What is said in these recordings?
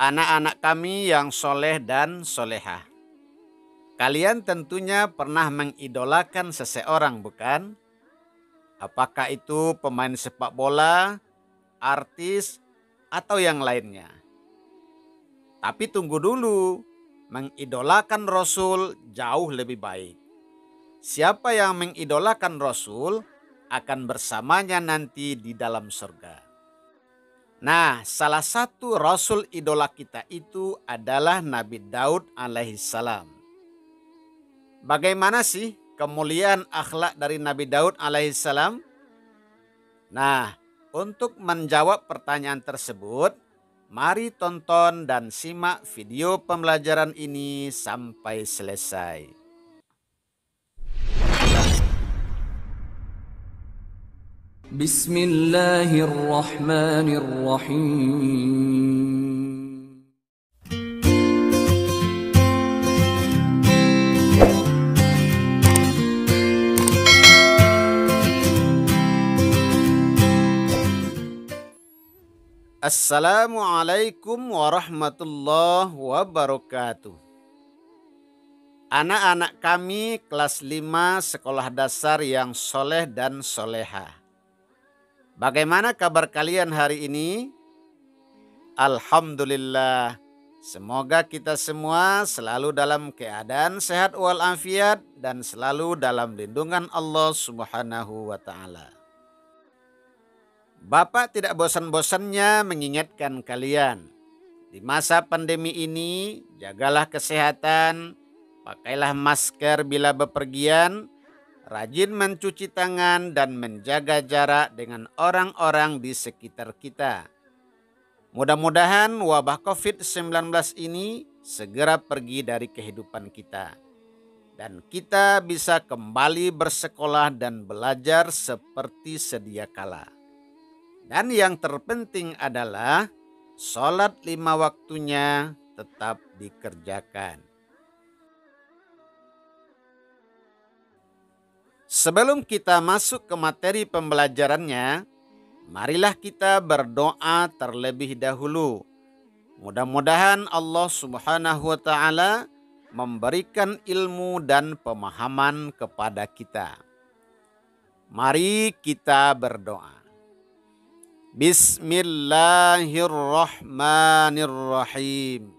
Anak-anak kami yang soleh dan solehah. Kalian tentunya pernah mengidolakan seseorang, bukan? Apakah itu pemain sepak bola, artis, atau yang lainnya? Tapi tunggu dulu, mengidolakan Rasul jauh lebih baik. Siapa yang mengidolakan Rasul akan bersamanya nanti di dalam surga. Nah, salah satu Rasul idola kita itu adalah Nabi Daud alaihissalam. Bagaimana sih kemuliaan akhlak dari Nabi Daud alaihissalam? Nah, untuk menjawab pertanyaan tersebut, mari tonton dan simak video pembelajaran ini sampai selesai. Bismillahirrahmanirrahim. Assalamualaikum warahmatullahi wabarakatuh. Anak-anak kami kelas 5 sekolah dasar yang soleh dan soleha. Bagaimana kabar kalian hari ini? Alhamdulillah. Semoga kita semua selalu dalam keadaan sehat walafiat dan selalu dalam lindungan Allah Subhanahu wa taala. Bapak tidak bosan-bosannya mengingatkan kalian. Di masa pandemi ini, jagalah kesehatan, pakailah masker bila bepergian, rajin mencuci tangan dan menjaga jarak dengan orang-orang di sekitar kita. Mudah-mudahan wabah COVID-19 ini segera pergi dari kehidupan kita. Dan kita bisa kembali bersekolah dan belajar seperti sedia kala. Dan yang terpenting adalah sholat 5 waktunya tetap dikerjakan. Sebelum kita masuk ke materi pembelajarannya, marilah kita berdoa terlebih dahulu. Mudah-mudahan Allah Subhanahu wa taala memberikan ilmu dan pemahaman kepada kita. Mari kita berdoa. Bismillahirrahmanirrahim.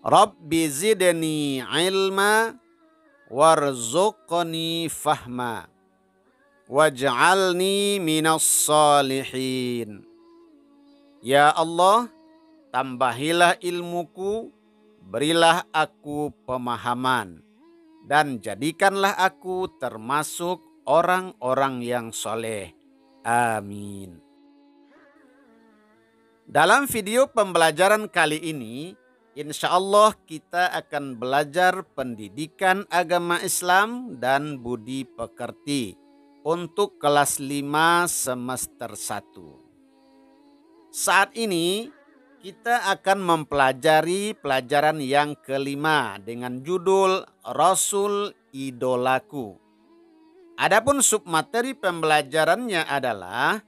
Rabbi zidni ilma warzuqni fahma waj'alni minas salihin. Ya Allah, tambahilah ilmuku, berilah aku pemahaman, dan jadikanlah aku termasuk orang-orang yang soleh. Amin. Dalam video pembelajaran kali ini, insya Allah kita akan belajar pendidikan agama Islam dan budi pekerti untuk kelas 5 semester 1. Saat ini kita akan mempelajari pelajaran yang kelima dengan judul Rasul Idolaku. Adapun submateri pembelajarannya adalah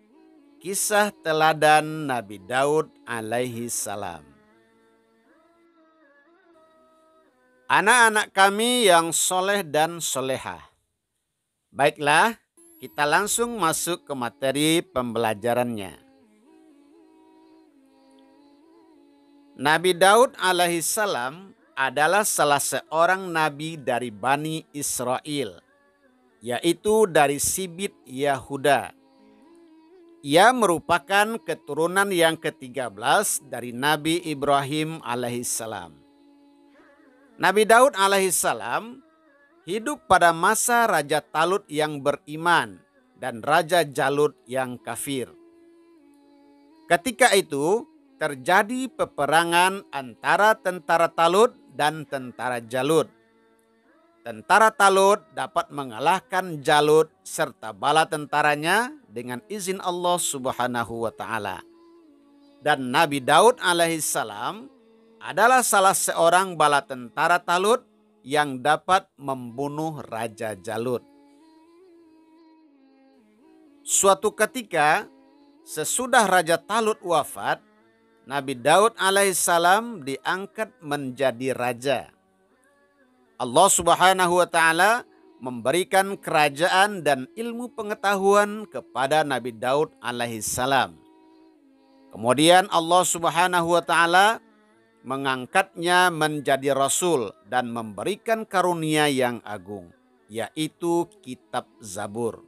kisah teladan Nabi Daud alaihi salam. Anak-anak kami yang soleh dan solehah. Baiklah, kita langsung masuk ke materi pembelajarannya. Nabi Daud alaihi salam adalah salah seorang nabi dari Bani Israel, yaitu dari Sibit Yahuda. Ia merupakan keturunan yang ke-13 dari Nabi Ibrahim alaihissalam. Nabi Daud alaihissalam hidup pada masa Raja Talut yang beriman dan Raja Jalut yang kafir. Ketika itu terjadi peperangan antara tentara Talut dan tentara Jalut. Tentara Talut dapat mengalahkan Jalut serta bala tentaranya dengan izin Allah Subhanahu wa taala. Dan Nabi Daud alaihissalam adalah salah seorang bala tentara Talut yang dapat membunuh Raja Jalut. Suatu ketika sesudah Raja Talut wafat, Nabi Daud alaihissalam diangkat menjadi raja. Allah Subhanahu wa taala memberikan kerajaan dan ilmu pengetahuan kepada Nabi Daud alaihissalam. Kemudian Allah Subhanahu wa taala mengangkatnya menjadi rasul dan memberikan karunia yang agung, yaitu kitab Zabur.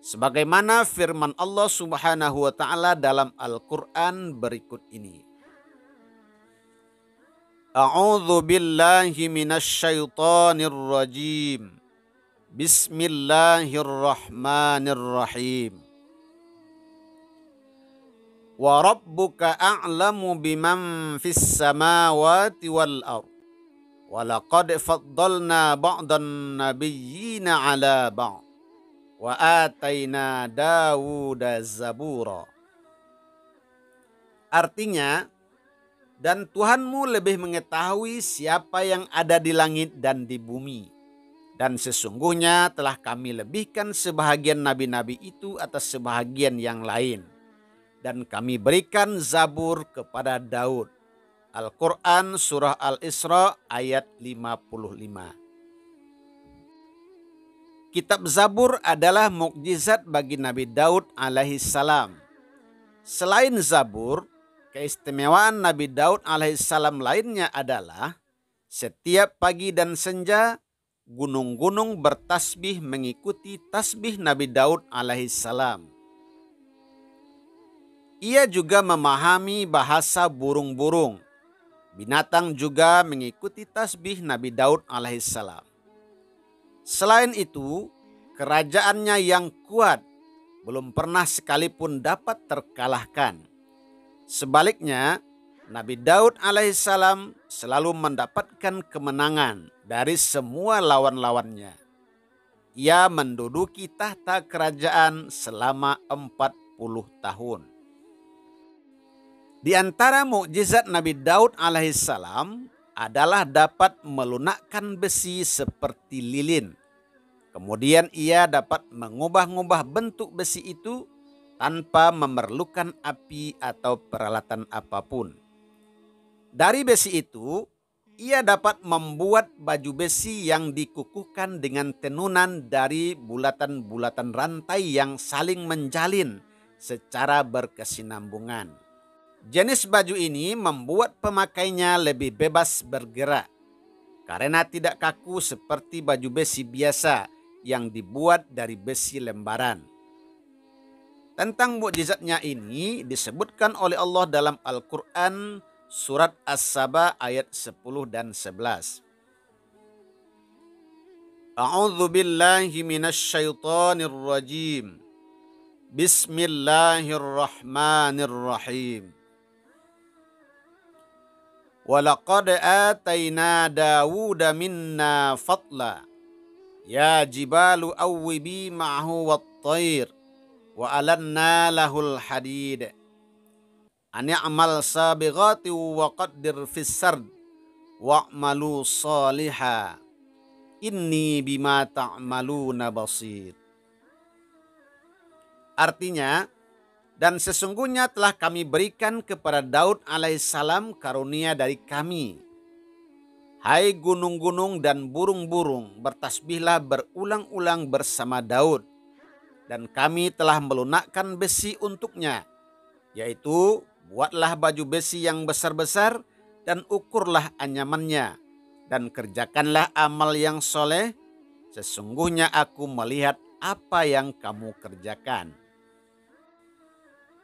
Sebagaimana firman Allah Subhanahu wa taala dalam Al-Qur'an berikut ini. A'udzu billahi minasyaitonir rajim. Bismillahirrahmanirrahim. Wa rabbuka a'lamu biman fis samawati wal ardh. Wa laqad faddalna ba'dan nabiyyina 'ala ba'd. Wa ataina Dawuda zabura. Artinya, dan Tuhanmu lebih mengetahui siapa yang ada di langit dan di bumi. Dan sesungguhnya telah kami lebihkan sebahagian nabi-nabi itu atas sebahagian yang lain. Dan kami berikan Zabur kepada Daud. Al-Quran Surah Al-Isra ayat 55. Kitab Zabur adalah mukjizat bagi Nabi Daud alaihissalam. Selain Zabur, keistimewaan Nabi Daud alaihissalam lainnya adalah setiap pagi dan senja gunung-gunung bertasbih mengikuti tasbih Nabi Daud alaihissalam. Ia juga memahami bahasa burung-burung. Binatang juga mengikuti tasbih Nabi Daud alaihissalam. Selain itu, kerajaannya yang kuat belum pernah sekalipun dapat terkalahkan. Sebaliknya, Nabi Daud alaihissalam selalu mendapatkan kemenangan dari semua lawan-lawannya. Ia menduduki tahta kerajaan selama 40 tahun. Di antara mukjizat Nabi Daud alaihissalam adalah dapat melunakkan besi seperti lilin. Kemudian ia dapat mengubah-ubah bentuk besi itu tanpa memerlukan api atau peralatan apapun. Dari besi itu, ia dapat membuat baju besi yang dikukuhkan dengan tenunan dari bulatan-bulatan rantai yang saling menjalin secara berkesinambungan. Jenis baju ini membuat pemakainya lebih bebas bergerak karena tidak kaku seperti baju besi biasa yang dibuat dari besi lembaran. Tentang mukjizatnya ini disebutkan oleh Allah dalam Al-Quran surat As-Saba ayat 10 dan 11. A'udzu billahi minasyaitonir rajim. Bismillahirrahmanirrahim. Walaqad ataina Dawuda minna fadla. Ya jibalu awwibi ma'hu wat-tayr. Wa alanna lahul hadid. Ani'mal sabighati wa qaddir fis sard. Wa'malu saliha. Inni bima ta'maluna basir. Artinya, dan sesungguhnya telah kami berikan kepada Daud alaihissalam karunia dari kami. Hai gunung-gunung dan burung-burung, bertasbihlah berulang-ulang bersama Daud. Dan kami telah melunakkan besi untuknya, yaitu buatlah baju besi yang besar-besar dan ukurlah anyamannya. Dan kerjakanlah amal yang soleh, sesungguhnya aku melihat apa yang kamu kerjakan.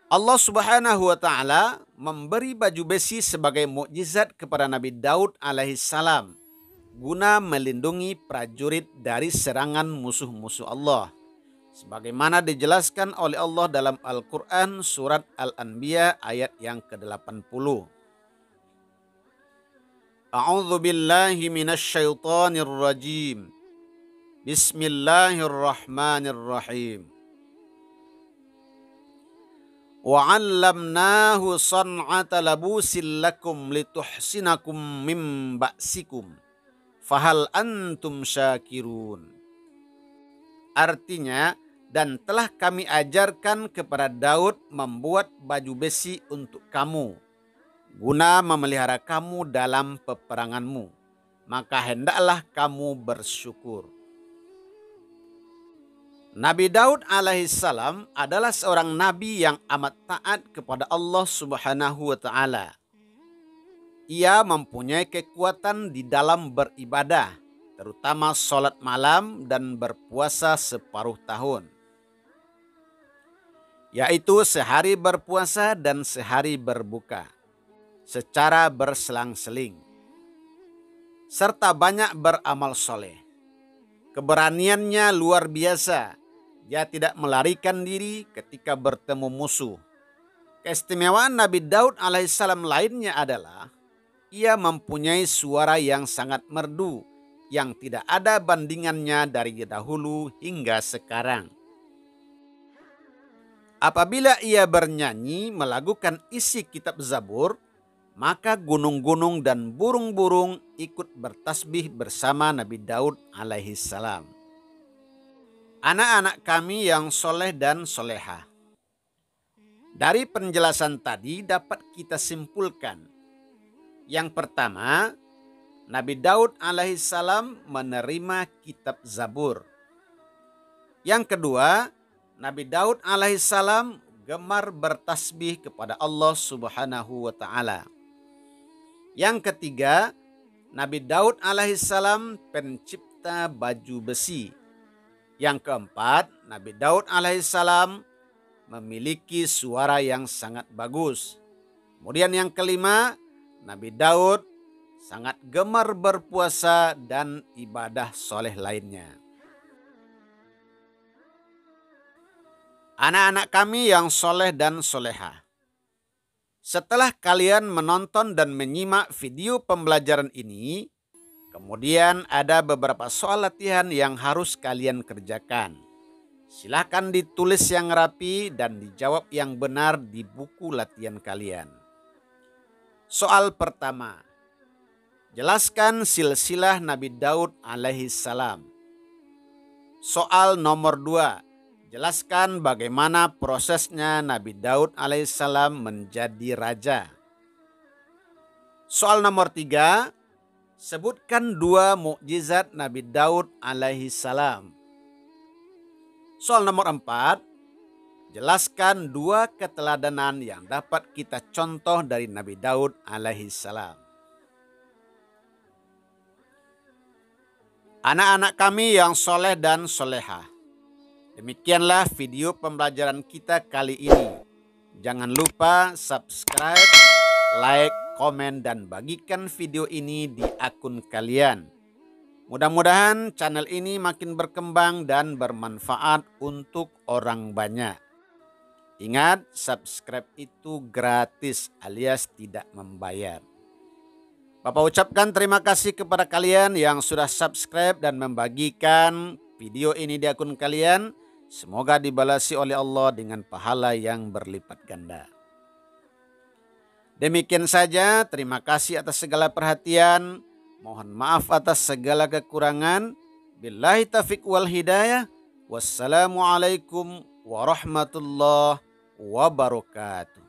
Allah Subhanahu wa taala memberi baju besi sebagai mukjizat kepada Nabi Daud alaihissalam guna melindungi prajurit dari serangan musuh-musuh Allah. Sebagaimana dijelaskan oleh Allah dalam Al-Quran surat Al-Anbiya ayat yang ke-80. A'udzu billahi minasyaitonir rajim. Bismillahirrahmanirrahim. Wa 'allamnahu san'ata labusin lakum lituhsinakum mim ba'sikum. Fahal antum syakirun. Artinya, Dan telah kami ajarkan kepada Daud membuat baju besi untuk kamu, guna memelihara kamu dalam peperanganmu. Maka hendaklah kamu bersyukur. Nabi Daud alaihissalam adalah seorang nabi yang amat taat kepada Allah Subhanahu wa taala. Ia mempunyai kekuatan di dalam beribadah, terutama sholat malam dan berpuasa separuh tahun, yaitu sehari berpuasa dan sehari berbuka, secara berselang-seling, serta banyak beramal soleh. Keberaniannya luar biasa. Dia tidak melarikan diri ketika bertemu musuh. Keistimewaan Nabi Daud alaihissalam lainnya adalah ia mempunyai suara yang sangat merdu, yang tidak ada bandingannya dari dahulu hingga sekarang. Apabila ia bernyanyi melakukan isi kitab Zabur, maka gunung-gunung dan burung-burung ikut bertasbih bersama Nabi Daud alaihissalam. Anak-anak kami yang soleh dan soleha. Dari penjelasan tadi dapat kita simpulkan. Yang pertama, Nabi Daud alaihissalam menerima kitab Zabur. Yang kedua, Nabi Daud alaihissalam gemar bertasbih kepada Allah Subhanahu wa taala. Yang ketiga, Nabi Daud alaihissalam pencipta baju besi. Yang keempat, Nabi Daud alaihissalam memiliki suara yang sangat bagus. Kemudian yang kelima, Nabi Daud sangat gemar berpuasa dan ibadah soleh lainnya. Anak-anak kami yang soleh dan soleha. Setelah kalian menonton dan menyimak video pembelajaran ini, kemudian ada beberapa soal latihan yang harus kalian kerjakan. Silakan ditulis yang rapi dan dijawab yang benar di buku latihan kalian. Soal pertama, jelaskan silsilah Nabi Daud alaihissalam. Soal nomor 2, jelaskan bagaimana prosesnya Nabi Daud alaihissalam menjadi raja. Soal nomor 3, sebutkan 2 mukjizat Nabi Daud alaihissalam. Soal nomor 4, jelaskan 2 keteladanan yang dapat kita contoh dari Nabi Daud alaihissalam. Anak-anak kami yang soleh dan soleha. Demikianlah video pembelajaran kita kali ini. Jangan lupa subscribe, like, komen, dan bagikan video ini di akun kalian. Mudah-mudahan channel ini makin berkembang dan bermanfaat untuk orang banyak. Ingat, subscribe itu gratis alias tidak membayar. Bapak ucapkan terima kasih kepada kalian yang sudah subscribe dan membagikan video ini di akun kalian. Semoga dibalasi oleh Allah dengan pahala yang berlipat ganda. Demikian saja, terima kasih atas segala perhatian. Mohon maaf atas segala kekurangan. Billahi taufiq wal hidayah. Wassalamualaikum warahmatullahi wabarakatuh.